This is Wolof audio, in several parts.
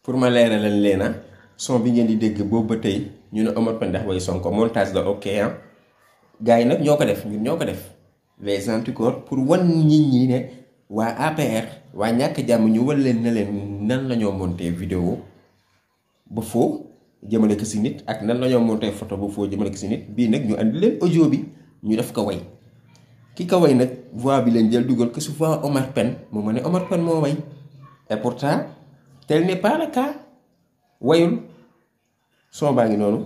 pour ma leeralal leena son bi ngeen di dégg boobu ba tey ñu ne Omar Pene ndax way Sonko montage la ok ah gars yi nag ñoo ko def ñun ñoo ko def les anticorps pour wan nit ñi ne waa APR waa ñàkk jàmm ñu wal leen ne leen nan la ñoo monté vidéo ba foo jëmale ko si nit ak nan la ñoo monté photo ba foo jëmale ko si nit bii nag ñu andi leen audio bi ñu def ko way ki ko way nag voix bi leen jël dugal ko su voix Omar Pene mu ma ne Omar Pene moo way et pourtant tel n'est pas le cas wayul son baa ngi noonu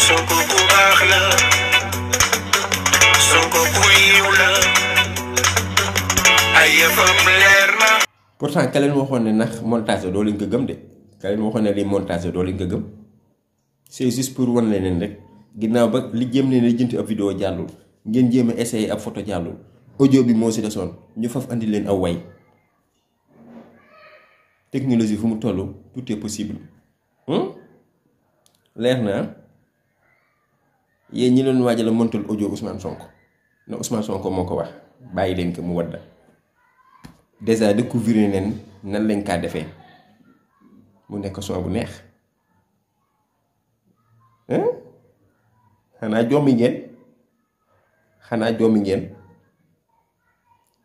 Sonko ku baax la Sonko ku yiw la ay yëfam leer na. pourtant ka leen waxoon ne ndax montage doo leen ko gëm de ka leen waxoon ne lii montage doo leen ko gëm c'est juste pour wan leen rek ginnaaw ba li jéem ne lijjanti ab vidéo jàllul ngeen jéem a essayer ab photo jàllul audio bi moo si desoon ñu faf andi leen aw way technologie fu mu toll tout est possible leer na yéen ñi leen waajal a montal audio Ousmane Sonko ne Ousmane Sonko moo ko wax bàyyi leen ko mu wadda déjà découvrir leen nan lañ kaa defee mu nekk son bu neex xanaa jommi ngeen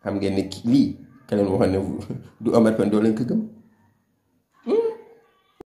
xam ngeen ne lii ka leen waxoon ne du Omar Pene doo leen ko gëm